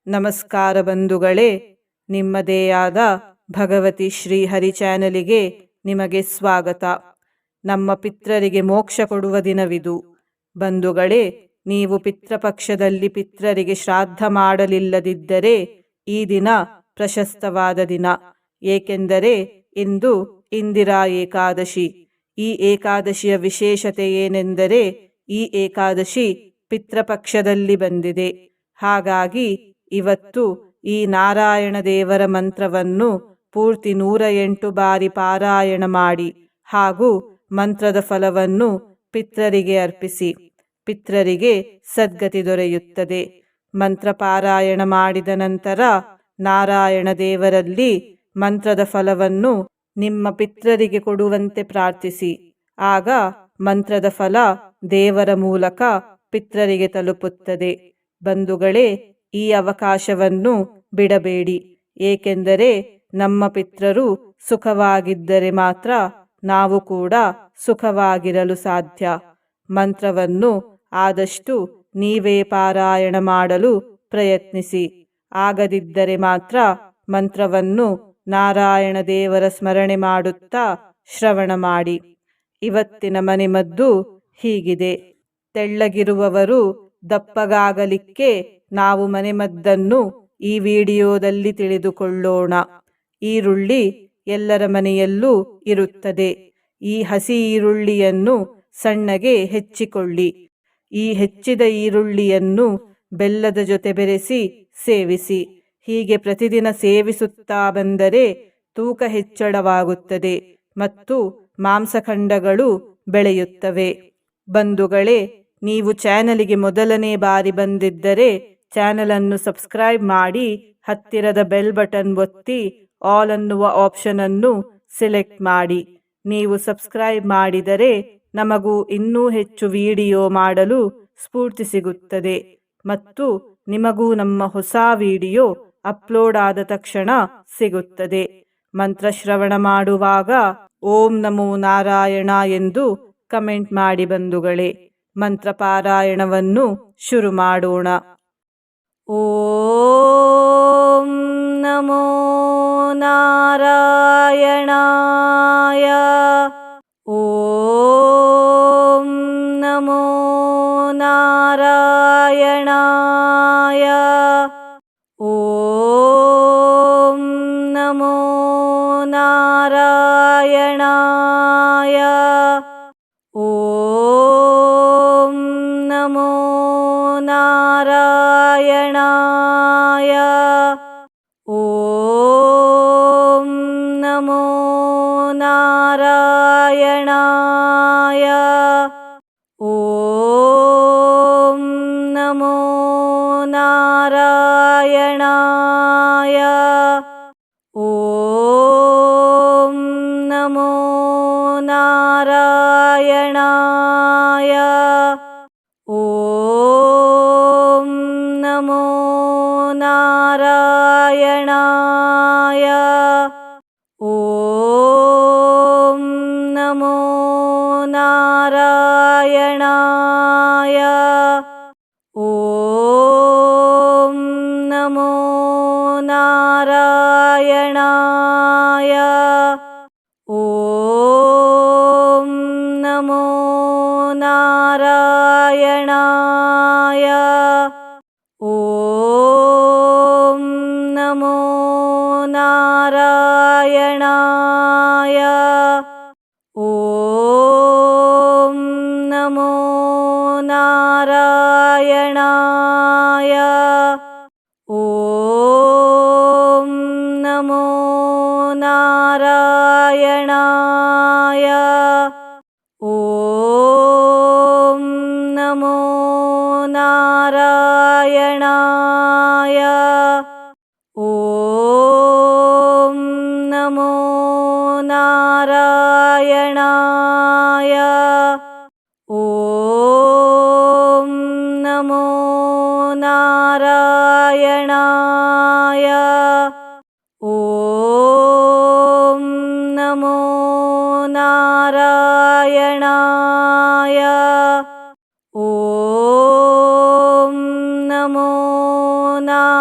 ನಮಸ್ಕಾರ ಬಂಧುಗಳೇ, ನಿಮ್ಮದೇ ಆದ ಭಗವತಿ ಶ್ರೀ ಹರಿ ಚಾನಲಿಗೆ ನಿಮಗೆ ಸ್ವಾಗತ. ನಮ್ಮ ಪಿತ್ರರಿಗೆ ಮೋಕ್ಷ ಕೊಡುವ ದಿನವಿದು. ಬಂಧುಗಳೇ, ನೀವು ಪಿತೃಪಕ್ಷದಲ್ಲಿ ಪಿತ್ರರಿಗೆ ಶ್ರಾದ್ದ ಮಾಡಲಿಲ್ಲದಿದ್ದರೆ ಈ ದಿನ ಪ್ರಶಸ್ತವಾದ ದಿನ. ಏಕೆಂದರೆ ಇಂದು ಇಂದಿರಾ ಏಕಾದಶಿ. ಈ ಏಕಾದಶಿಯ ವಿಶೇಷತೆ ಏನೆಂದರೆ ಈ ಏಕಾದಶಿ ಪಿತೃಪಕ್ಷದಲ್ಲಿ ಬಂದಿದೆ. ಹಾಗಾಗಿ ಇವತ್ತು ಈ ನಾರಾಯಣ ದೇವರ ಮಂತ್ರವನ್ನು ಪೂರ್ತಿ 108 ಬಾರಿ ಪಾರಾಯಣ ಮಾಡಿ ಹಾಗೂ ಮಂತ್ರದ ಫಲವನ್ನು ಪಿತ್ರರಿಗೆ ಅರ್ಪಿಸಿ. ಪಿತ್ರರಿಗೆ ಸದ್ಗತಿ ದೊರೆಯುತ್ತದೆ. ಮಂತ್ರ ಪಾರಾಯಣ ಮಾಡಿದ ನಂತರ ನಾರಾಯಣ ದೇವರಲ್ಲಿ ಮಂತ್ರದ ಫಲವನ್ನು ನಿಮ್ಮ ಪಿತ್ರರಿಗೆ ಕೊಡುವಂತೆ ಪ್ರಾರ್ಥಿಸಿ. ಆಗ ಮಂತ್ರದ ಫಲ ದೇವರ ಮೂಲಕ ಪಿತ್ರರಿಗೆ ತಲುಪುತ್ತದೆ. ಬಂಧುಗಳೇ, ಈ ಅವಕಾಶವನ್ನು ಬಿಡಬೇಡಿ. ಏಕೆಂದರೆ ನಮ್ಮ ಪಿತ್ರರು ಸುಖವಾಗಿದ್ದರೆ ಮಾತ್ರ ನಾವು ಕೂಡ ಸುಖವಾಗಿರಲು ಸಾಧ್ಯ. ಮಂತ್ರವನ್ನು ಆದಷ್ಟು ನೀವೇ ಪಾರಾಯಣ ಮಾಡಲು ಪ್ರಯತ್ನಿಸಿ. ಆಗದಿದ್ದರೆ ಮಾತ್ರ ಮಂತ್ರವನ್ನು ನಾರಾಯಣ ದೇವರ ಸ್ಮರಣೆ ಮಾಡುತ್ತಾ ಶ್ರವಣ ಮಾಡಿ. ಇವತ್ತಿನ ಮನೆಮದ್ದು ಹೀಗಿದೆ. ತೆಳ್ಳಗಿರುವವರು ದಪ್ಪಗಾಗಲಿಕ್ಕೆ ನಾವು ಮನೆಮದ್ದನ್ನು ಈ ವಿಡಿಯೋದಲ್ಲಿ ತಿಳಿದುಕೊಳ್ಳೋಣ. ಈರುಳ್ಳಿ ಎಲ್ಲರ ಮನೆಯಲ್ಲೂ ಇರುತ್ತದೆ. ಈ ಹಸಿ ಈರುಳ್ಳಿಯನ್ನು ಸಣ್ಣಗೆ ಹೆಚ್ಚಿಕೊಳ್ಳಿ. ಈ ಹೆಚ್ಚಿದ ಈರುಳ್ಳಿಯನ್ನು ಬೆಲ್ಲದ ಜೊತೆ ಬೆರೆಸಿ ಸೇವಿಸಿ. ಹೀಗೆ ಪ್ರತಿದಿನ ಸೇವಿಸುತ್ತಾ ಬಂದರೆ ತೂಕ ಹೆಚ್ಚಳವಾಗುತ್ತದೆ ಮತ್ತು ಮಾಂಸಖಂಡಗಳು ಬೆಳೆಯುತ್ತವೆ. ಬಂಧುಗಳೇ, ನೀವು ಚಾನಲಿಗೆ ಮೊದಲನೇ ಬಾರಿ ಬಂದಿದ್ದರೆ ಚಾನಲನ್ನು ಸಬ್ಸ್ಕ್ರೈಬ್ ಮಾಡಿ ಹತ್ತಿರದ ಬೆಲ್ ಬಟನ್ ಒತ್ತಿ ಆಲ್ ಅನ್ನುವ ಆಪ್ಷನ್ ಅನ್ನು ಸೆಲೆಕ್ಟ್ ಮಾಡಿ. ನೀವು ಸಬ್ಸ್ಕ್ರೈಬ್ ಮಾಡಿದರೆ ನಮಗೂ ಇನ್ನೂ ಹೆಚ್ಚು ವಿಡಿಯೋ ಮಾಡಲು ಸ್ಫೂರ್ತಿ ಸಿಗುತ್ತದೆ ಮತ್ತು ನಿಮಗೂ ನಮ್ಮ ಹೊಸ ವಿಡಿಯೋ ಅಪ್ಲೋಡ್ ಆದ ತಕ್ಷಣ ಸಿಗುತ್ತದೆ. ಮಂತ್ರ ಶ್ರವಣ ಮಾಡುವಾಗ ಓಂ ನಮೋ ನಾರಾಯಣ ಎಂದು ಕಮೆಂಟ್ ಮಾಡಿ. ಬಂಧುಗಳೇ, ಮಂತ್ರ ಪಾರಾಯಣವನ್ನು ಶುರು ಮಾಡೋಣ. ಓಂ ನಮೋ ನಾರಾಯಣಾಯ. ಓಂ ನಮೋ ನಾರಾಯಣಾಯ. ಓಂ ನಮೋ ನಾರಾಯಣಾಯ. ಓಂ ನಮೋ ನಾರಾಯಣಾಯ. ಓಂ ನಮೋ ನಾರಾಯಣಾಯ. ಓಂ ನಮೋ ನಾರಾಯಣಾಯ. ಓಂ ನಮೋ ನಾರಾಯಣಾಯ. ಓಂ ನಮೋ ನಾರಾಯಣಾಯ. ಓಂ ನಮೋ ನಾರಾಯಣಾಯ. ಓಂ ನಮೋ ನಾರಾಯಣಾಯ. ಓಂ ನಮೋ ನಾರಾಯಣಾಯ. ಓಂ ನಮೋ ನಾರಾಯಣಾಯ. ಓಂ ನಮೋ ನಾರಾಯಣಾಯ. ಓಂ ನಮೋ ನಾರಾಯಣಾಯ. ಓಂ ನಮೋ ನಾರಾಯಣಾಯ. ಓಂ ನಮೋ ನಾರಾಯಣಾಯ. ಓಂ ನಮೋ ನಾರಾಯಣಾಯ. ಓಂ ನಮೋ ನಾರಾಯಣಾಯ. ಓಂ ನಮೋ ನಾರಾಯಣಾಯ.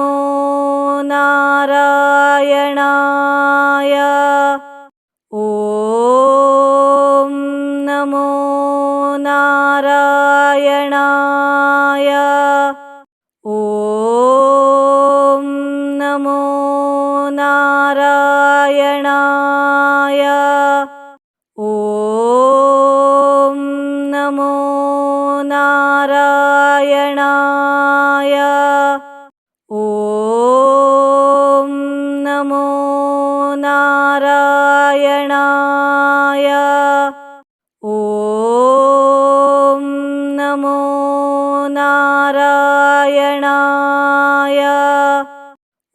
ನಮೋ ನಾರಾಯಣಾಯ. ಓಂ ನಮೋ ನಾರಾಯಣಾಯ. ಓಂ ನಮೋ ನಾರಾಯಣಾಯ. ಓಂ ನಮೋ ನಾರಾಯಣಾಯ. ಓಂ ನಮೋ ನಾರಾಯಣಾಯ. ಓಂ ನಮೋ ನಾರಾಯಣಾಯ.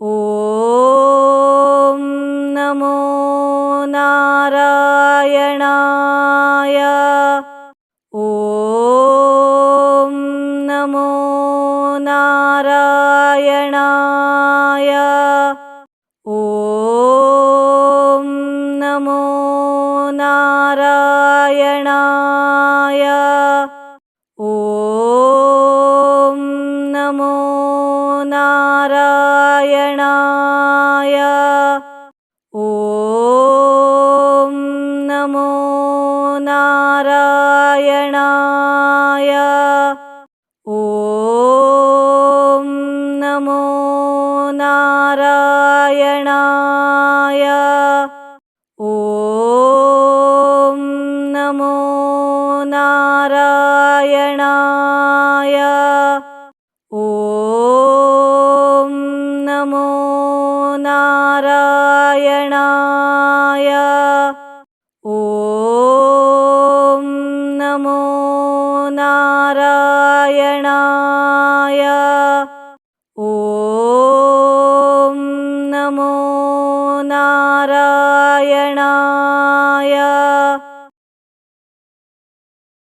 ಓಂ ನಮೋ ನಾರಾಯಣಾಯ. ಓಂ ನಮೋ ನಾರಾಯಣಾಯ. ಓಂ ನಮೋ ನಾರಾಯಣಾಯ. ಓಂ ನಮೋ ನಾರಾಯಣಾಯ. ಓಂ ನಮೋ ನಾರಾಯಣಾಯ. ಓಂ ನಮೋ ನಾರಾಯಣಾಯ. ಓಂ ನಮೋ ನಾರಾಯಣಾಯ. ಓಂ ನಮೋ ನಾರಾಯಣಾಯ. ಓಂ ನಮೋ ನಾರಾಯಣಾಯ. ಓಂ ನಮೋ ನಾರಾಯಣಾಯ.